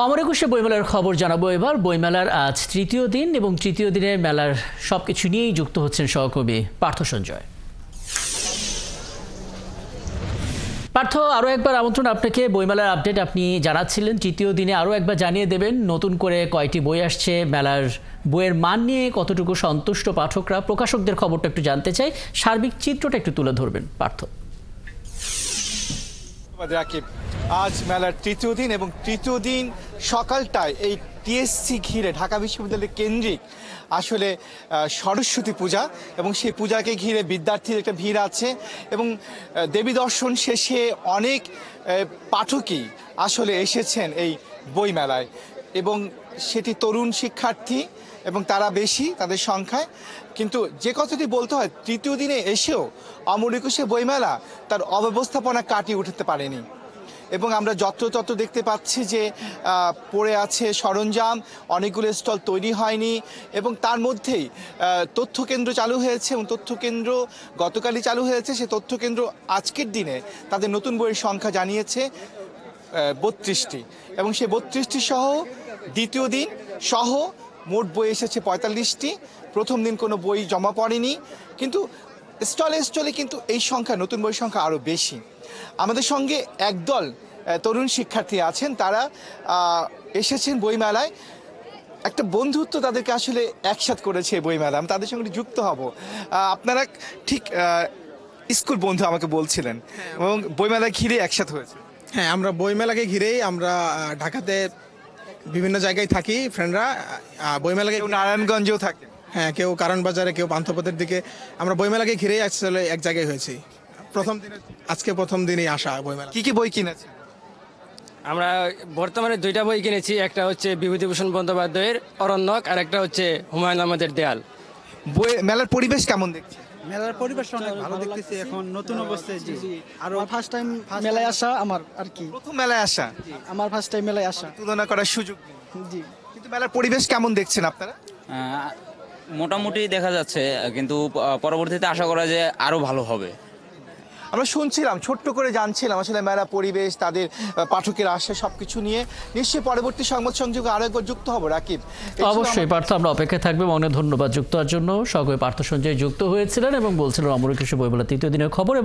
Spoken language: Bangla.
আমার একুশে বইমেলার খবর জানাবো এবার। বইমেলার আজ তৃতীয় দিন এবং তৃতীয় দিনের মেলার সবকিছু নিয়েই যুক্ত হচ্ছেন সহকর্মী পার্থ সঞ্জয়। পার্থ, আরও একবার আমন্ত্রণ আপনাকে। বইমেলার আপডেট আপনি জানাচ্ছিলেন, তৃতীয় দিনে আরও একবার জানিয়ে দেবেন নতুন করে কয়টি বই আসছে, মেলার বইয়ের মান নিয়ে কতটুকু সন্তুষ্ট পাঠকরা, প্রকাশকদের খবরটা একটু জানতে চাই, সার্বিক চিত্রটা একটু তুলে ধরবেন পার্থ। আজ মেলার তৃতীয় দিন এবং তৃতীয় দিন সকালটায় এই টিএসসি ঘিরে ঢাকা বিশ্ববিদ্যালয়ের কেন্দ্রিক আসলে সরস্বতী পূজা এবং সেই পূজাকে ঘিরে বিদ্যার্থীর একটা ভিড় আছে এবং দেবী দর্শন শেষে অনেক পাঠকই আসলে এসেছেন এই বইমেলায় এবং সেটি তরুণ শিক্ষার্থী এবং তারা বেশি তাদের সংখ্যায়। কিন্তু যে কথাটি বলতে হয়, তৃতীয় দিনে এসেও আমার একুশে বইমেলা তার অব্যবস্থাপনা কাটিয়ে উঠতে পারেনি এবং আমরা যত্রতত্র দেখতে পাচ্ছি যে পড়ে আছে সরঞ্জাম, অনেকগুলো স্টল তৈরি হয়নি এবং তার মধ্যেই তথ্যকেন্দ্র চালু হয়েছে এবং তথ্যকেন্দ্র গতকালই চালু হয়েছে। সেই তথ্যকেন্দ্র আজকের দিনে তাদের নতুন বইয়ের সংখ্যা জানিয়েছে 32টি এবং সেই 32টি সহ দ্বিতীয় দিন সহ মোট বই এসেছে 45টি। প্রথম দিন কোনো বই জমা পড়েনি, কিন্তু স্টলে কিন্তু এই সংখ্যা, নতুন বইয়ের সংখ্যা আরও বেশি। আমাদের সঙ্গে একদল তরুণ শিক্ষার্থী আছেন, তারা এসেছেন বইমেলায়। একটা বন্ধুত্ব তাদেরকে আসলে একসাথ করেছে বইমেলা। আমি তাদের সঙ্গে যুক্ত হব। আপনারা ঠিক স্কুল বন্ধু আমাকে বলছিলেন এবং বইমেলায় ঘিরে একসাথ হয়েছে। হ্যাঁ, আমরা বইমেলাকে ঘিরেই, আমরা ঢাকাতে বিভিন্ন জায়গায় থাকি ফ্রেন্ডরা, বইমেলাকে নারায়ণগঞ্জেও থাকে। হ্যাঁ, কেউ কারণ বাজারে, কেউ পান্থপথের দিকে। আমরা বইমেলাকে ঘিরেই আসলে এক জায়গায় হয়েছি আজকে প্রথম দিনই আসা বইমেলা। কি বই কিনেছে? আমরা বর্তমানে দুইটা বই কিনেছি, একটা হচ্ছে বিভূতিভূষণ বন্দ্যোপাধ্যায়ের অরণ্যক আর একটা হচ্ছে হুমায়ুন আহমেদের দেয়াল। বই মেলার পরিবেশ কেমন দেখছে? মেলার পরিবেশ অনেক ভালো দেখতেছি এখন নতুন অবস্থায়। জি, আরো ফার্স্ট টাইম মেলায় আসা আমার, আর কি প্রথম মেলায় আসা, আমার ফার্স্ট টাইম মেলায় আসা, তুলনা করার সুযোগ নেই। জি। কিন্তু মেলার পরিবেশ কেমন দেখছেন আপনারা? মোটামুটি দেখা যাচ্ছে, কিন্তু পরবর্তীতে আশা করা যায় আরো ভালো হবে। আমরা শুনছিলাম, ছোট্ট করে জানছিলাম আসলে মেলা পরিবেশ, তাদের পাঠকের আশা, সবকিছু নিয়ে। নিশ্চয়ই পরবর্তী সংবাদ সংযোগে আরো একবার যুক্ত হবো রাকিব। অবশ্যই পার্থ, আমরা অপেক্ষায় থাকবো। অনেক ধন্যবাদ যুক্ত হওয়ার জন্য। সহকর্মী পার্থ সঞ্জয় যুক্ত হয়েছিলেন এবং বলছিলেন অমর একুশে বইমেলা তৃতীয় দিনের খবর।